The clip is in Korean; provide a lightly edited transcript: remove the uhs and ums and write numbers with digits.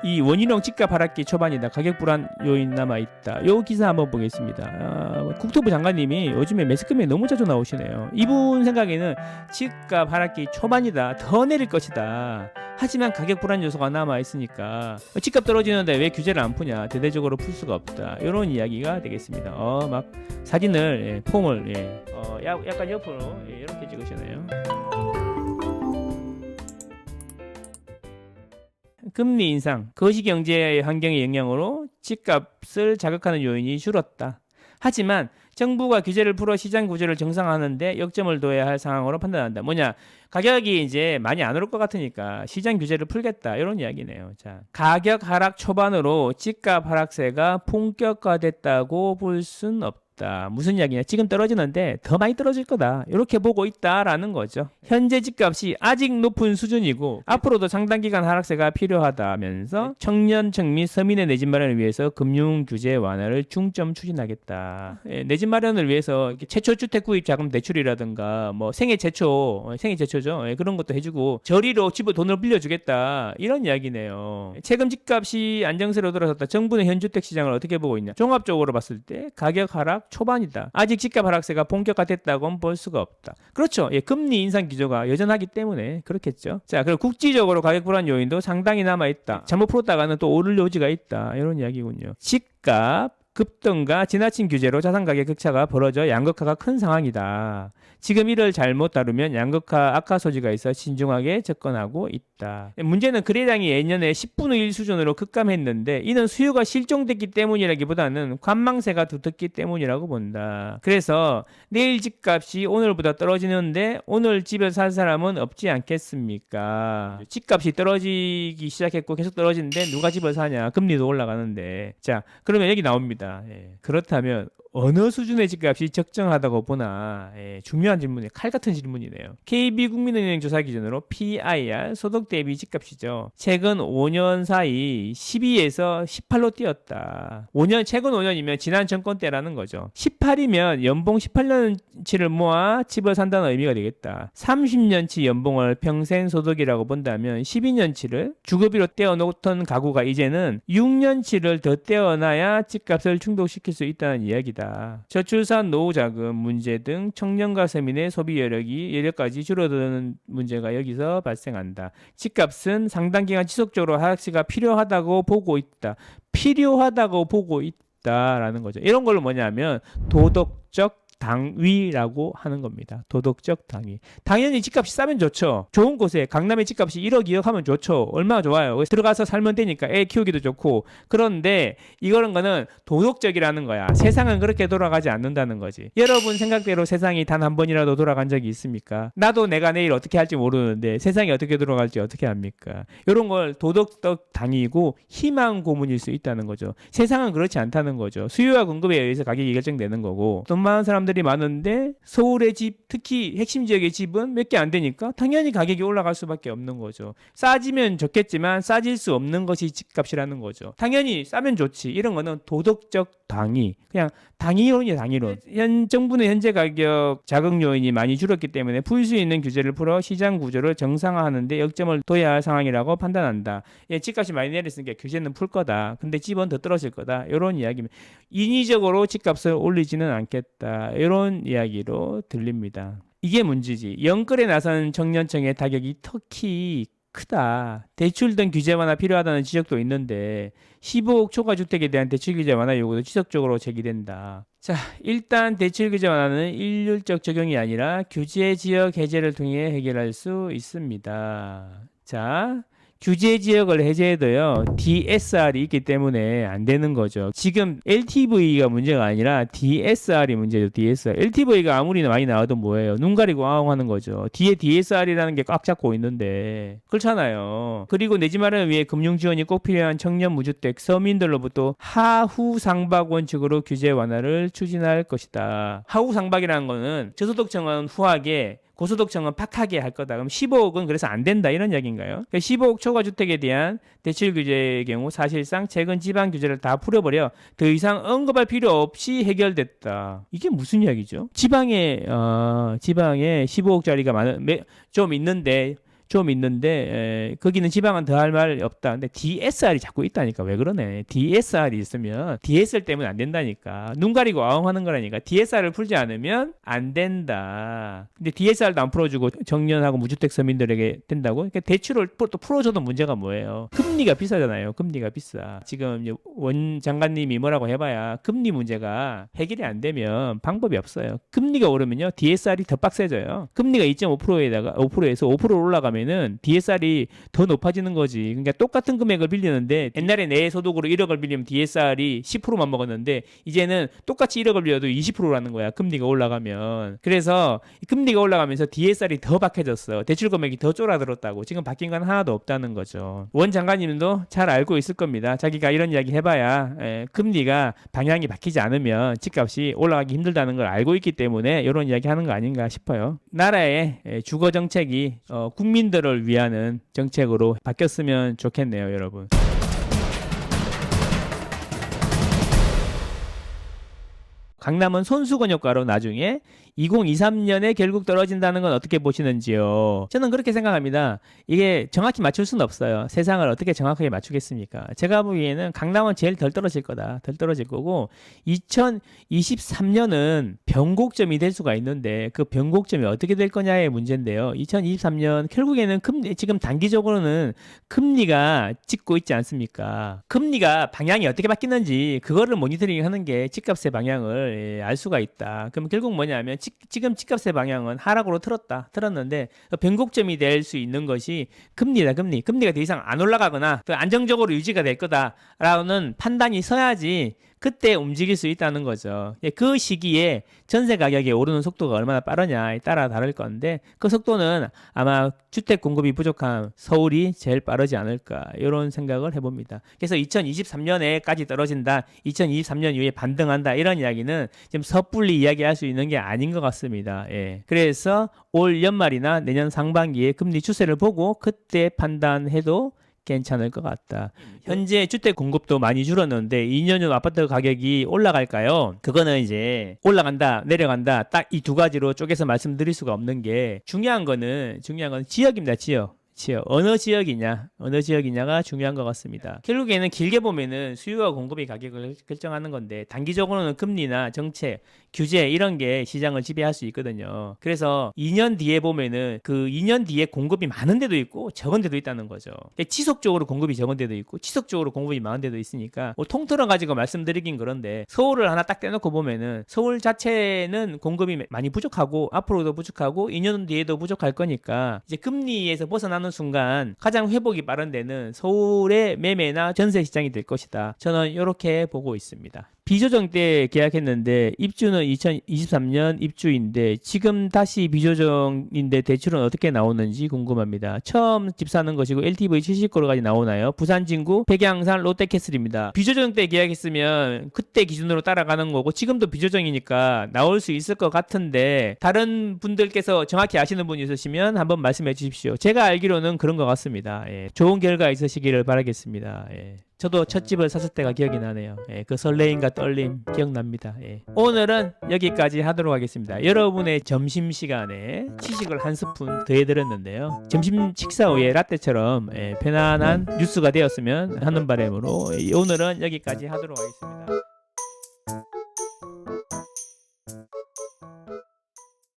이 원희룡 집값 하락기 초반이다. 가격 불안 요인 남아있다. 요 기사 한번 보겠습니다. 국토부 장관님이 요즘에 매스컴에 너무 자주 나오시네요. 이분 생각에는 집값 하락기 초반이다. 더 내릴 것이다. 하지만 가격 불안 요소가 남아있으니까 집값 떨어지는데 왜 규제를 안 푸냐. 대대적으로 풀 수가 없다. 이런 이야기가 되겠습니다. 막 사진을 폼을 약간 옆으로 이렇게 찍으시네요. 금리 인상, 거시경제 환경의 영향으로 집값을 자극하는 요인이 줄었다. 하지만 정부가 규제를 풀어 시장 구조를 정상화하는데 역점을 둬야 할 상황으로 판단한다. 뭐냐? 가격이 이제 많이 안 오를 것 같으니까 시장 규제를 풀겠다. 이런 이야기네요. 자, 가격 하락 초반으로 집값 하락세가 본격화됐다고 볼 순 없다. 무슨 이야기냐? 지금 떨어지는데 더 많이 떨어질 거다. 이렇게 보고 있다라는 거죠. 현재 집값이 아직 높은 수준이고 앞으로도 상당 기간 하락세가 필요하다면서 청년층 및 서민의 내 집 마련을 위해서 금융 규제 완화를 중점 추진하겠다. 내 집 마련을 위해서 최초 주택 구입 자금 대출이라든가 뭐 생애 제초죠. 그런 것도 해주고 저리로 집을 돈을 빌려주겠다. 이런 이야기네요. 최근 집값이 안정세로 돌아섰다. 정부는 현주택 시장을 어떻게 보고 있냐? 종합적으로 봤을 때 가격 하락 초반이다. 아직 집값 하락세가 본격화됐다고는 볼 수가 없다. 그렇죠. 금리 인상 기조가 여전하기 때문에 그렇겠죠. 자, 그리고 국지적으로 가격 불안 요인도 상당히 남아있다. 잘못 풀었다가는 또 오를 여지가 있다. 이런 이야기군요. 집값 급등과 지나친 규제로 자산 가격 격차가 벌어져 양극화가 큰 상황이다. 지금 이를 잘못 다루면 양극화 악화 소지가 있어 신중하게 접근하고 있다. 문제는 거래량이 예년에 10분의 1 수준으로 급감했는데 이는 수요가 실종됐기 때문이라기보다는 관망세가 두텁기 때문이라고 본다. 그래서 내일 집값이 오늘보다 떨어지는데 오늘 집을 살 사람은 없지 않겠습니까? 집값이 떨어지기 시작했고 계속 떨어지는데 누가 집을 사냐? 금리도 올라가는데. 자, 그러면 여기 나옵니다. 그렇다면 어느 수준의 집값이 적정하다고 보나. 중요한 질문이에요. 칼 같은 질문이네요. KB국민은행 조사 기준으로 PIR 소득 대비 집값이죠. 최근 5년 사이 12에서 18로 뛰었다. 최근 5년이면 지난 정권 때라는 거죠. 18이면 연봉 18년치를 모아 집을 산다는 의미가 되겠다. 30년치 연봉을 평생 소득이라고 본다면 12년치를 주거비로 떼어놓던 가구가 이제는 6년치를 더 떼어놔야 집값을 충족시킬 수 있다는 이야기다. 저출산 노후 자금 문제 등 청년과 서민의 소비 여력까지 줄어드는 문제가 여기서 발생한다. 집값은 상당 기간 지속적으로 하락세가 필요하다고 보고 있다라는 거죠. 이런 걸로 뭐냐면 도덕적 당위라고 하는 겁니다. 도덕적 당위. 당연히 집값이 싸면 좋죠. 좋은 곳에 강남의 집값이 1억 2억 하면 좋죠. 얼마나 좋아요. 들어가서 살면 되니까 애 키우기도 좋고. 그런데 이런 거는 도덕적이라는 거야. 세상은 그렇게 돌아가지 않는다는 거지. 여러분 생각대로 세상이 단 한 번이라도 돌아간 적이 있습니까? 나도 내가 내일 어떻게 할지 모르는데 세상이 어떻게 돌아갈지 어떻게 합니까? 이런 걸 도덕적 당위이고 희망 고문일 수 있다는 거죠. 세상은 그렇지 않다는 거죠. 수요와 공급에 의해서 가격이 결정되는 거고 돈 많은 사람들이 많은데 서울의 집, 특히 핵심 지역의 집은 몇 개 안 되니까 당연히 가격이 올라갈 수밖에 없는 거죠. 싸지면 좋겠지만 싸질 수 없는 것이 집값이라는 거죠. 당연히 싸면 좋지. 이런 거는 도덕적 당위. 그냥 당위론이에요, 당위론. 정부는 현재 가격 자극 요인이 많이 줄었기 때문에 풀 수 있는 규제를 풀어 시장 구조를 정상화하는 데 역점을 둬야 할 상황이라고 판단한다. 집값이 많이 내렸으니까 규제는 풀 거다. 근데 집은 더 떨어질 거다. 이런 이야기입니다. 인위적으로 집값을 올리지는 않겠다. 이런 이야기로 들립니다. 이게 문제지. 영끌에 나선 청년층의 타격이 특히 크다. 대출 등 규제 완화 필요하다는 지적도 있는데 15억 초과 주택에 대한 대출 규제 완화 요구도 지속적으로 제기된다. 자, 일단 대출 규제 완화는 일률적 적용이 아니라 규제 지역 해제를 통해 해결할 수 있습니다. 자, 규제 지역을 해제해도요 DSR이 있기 때문에 안 되는 거죠. 지금 LTV가 문제가 아니라 DSR이 문제죠. DSR. LTV가 아무리 많이 나와도 뭐예요? 눈 가리고 아웅하는 거죠. 뒤에 DSR이라는 게 꽉 잡고 있는데 그렇잖아요. 그리고 내 집 마련을 위해 금융 지원이 꼭 필요한 청년 무주택 서민들로부터 하후 상박 원칙으로 규제 완화를 추진할 것이다. 하후 상박이라는 거는 저소득층은 후하게 고소득층은 팍하게 할 거다. 그럼 15억은 그래서 안 된다 이런 이야기인가요? 그러니까 15억 초과 주택에 대한 대출 규제의 경우 사실상 최근 지방 규제를 다 풀어버려 더 이상 언급할 필요 없이 해결됐다. 이게 무슨 이야기죠? 지방에 15억짜리가 좀 있는데 좀 있는데 거기는 지방은 더할 말 없다. 근데 DSR이 자꾸 있다니까. 왜 그러네. DSR이 있으면 DSR 때문에 안 된다니까. 눈 가리고 아웅하는 거라니까. DSR을 풀지 않으면 안 된다. 근데 DSR도 안 풀어주고 정년하고 무주택 서민들에게 된다고? 그러니까 대출을 또 풀어줘도 문제가 뭐예요? 금리가 비싸잖아요. 금리가 비싸. 지금 원 장관님이 뭐라고 해봐야 금리 문제가 해결이 안 되면 방법이 없어요. 금리가 오르면요. DSR이 더 빡세져요. 금리가 2.5%에다가 5%에서 5%로 올라가면은 DSR이 더 높아지는 거지. 그러니까 똑같은 금액을 빌리는데 옛날에 내 소득으로 1억을 빌리면 DSR이 10%만 먹었는데 이제는 똑같이 1억을 빌려도 20%라는 거야. 금리가 올라가면. 그래서 금리가 올라가면서 DSR이 더 박해졌어. 대출 금액이 더 쫄아들었다고. 지금 바뀐 건 하나도 없다는 거죠. 원 장관님도 잘 알고 있을 겁니다. 자기가 이런 이야기 해봐야 금리가 방향이 바뀌지 않으면 집값이 올라가기 힘들다는 걸 알고 있기 때문에 이런 이야기 하는 거 아닌가 싶어요. 나라의 주거 정책이 국민들을 위하는 정책으로 바뀌었으면 좋겠네요, 여러분. 강남은 손수건 효과로 나중에 2023년에 결국 떨어진다는 건 어떻게 보시는지요? 저는 그렇게 생각합니다. 이게 정확히 맞출 수는 없어요. 세상을 어떻게 정확하게 맞추겠습니까? 제가 보기에는 강남은 제일 덜 떨어질 거다. 덜 떨어질 거고 2023년은 변곡점이 될 수가 있는데 그 변곡점이 어떻게 될 거냐의 문제인데요. 2023년 결국에는 지금 단기적으로는 금리가 찍고 있지 않습니까? 금리가 방향이 어떻게 바뀌는지 그거를 모니터링 하는 게 집값의 방향을 알 수가 있다. 그럼 결국 뭐냐면 지금 집값의 방향은 하락으로 틀었는데 변곡점이 될 수 있는 것이 금리다. 금리가 더 이상 안 올라가거나 더 안정적으로 유지가 될 거다라는 판단이 서야지 그때 움직일 수 있다는 거죠. 그 시기에 전세 가격이 오르는 속도가 얼마나 빠르냐에 따라 다를 건데 그 속도는 아마 주택 공급이 부족한 서울이 제일 빠르지 않을까 이런 생각을 해봅니다. 그래서 2023년에까지 떨어진다, 2023년 이후에 반등한다 이런 이야기는 지금 섣불리 이야기할 수 있는 게 아닌 것 같습니다. 예. 그래서 올 연말이나 내년 상반기에 금리 추세를 보고 그때 판단해도 괜찮을 것 같다. 현재 주택 공급도 많이 줄었는데 2년 전 아파트 가격이 올라갈까요? 그거는 이제 올라간다, 내려간다 딱 이 두 가지로 쪼개서 말씀드릴 수가 없는 게 중요한 거는 지역입니다. 어느 지역이냐가 중요한 것 같습니다. 결국에는 길게 보면은 수요와 공급이 가격을 결정하는 건데 단기적으로는 금리나 정책, 규제 이런 게 시장을 지배할 수 있거든요. 그래서 2년 뒤에 보면은 그 2년 뒤에 공급이 많은 데도 있고 적은 데도 있다는 거죠. 지속적으로 공급이 적은 데도 있고 지속적으로 공급이 많은 데도 있으니까 통틀어 가지고 말씀드리긴 그런데 서울을 하나 딱 떼놓고 보면은 서울 자체는 공급이 많이 부족하고 앞으로도 부족하고 2년 뒤에도 부족할 거니까 이제 금리에서 벗어나는 순간 가장 회복이 빠른 데는 서울의 매매나 전세 시장이 될 것이다. 저는 이렇게 보고 있습니다. 비조정 때 계약했는데 입주는 2023년 입주인데 지금 다시 비조정인데 대출은 어떻게 나오는지 궁금합니다. 처음 집 사는 것이고 LTV 70%까지 나오나요? 부산 진구 백양산 롯데캐슬입니다. 비조정 때 계약했으면 그때 기준으로 따라가는 거고 지금도 비조정이니까 나올 수 있을 것 같은데 다른 분들께서 정확히 아시는 분이 있으시면 한번 말씀해 주십시오. 제가 알기로는 그런 것 같습니다. 예. 좋은 결과 있으시기를 바라겠습니다. 예. 저도 첫 집을 샀을 때가 기억이 나네요. 예, 그 설레임과 떨림 기억납니다. 예. 오늘은 여기까지 하도록 하겠습니다. 여러분의 점심시간에 지식을 한 스푼 더해드렸는데요. 점심 식사 후에 라떼처럼 편안한 뉴스가 되었으면 하는 바람으로 오늘은 여기까지 하도록 하겠습니다.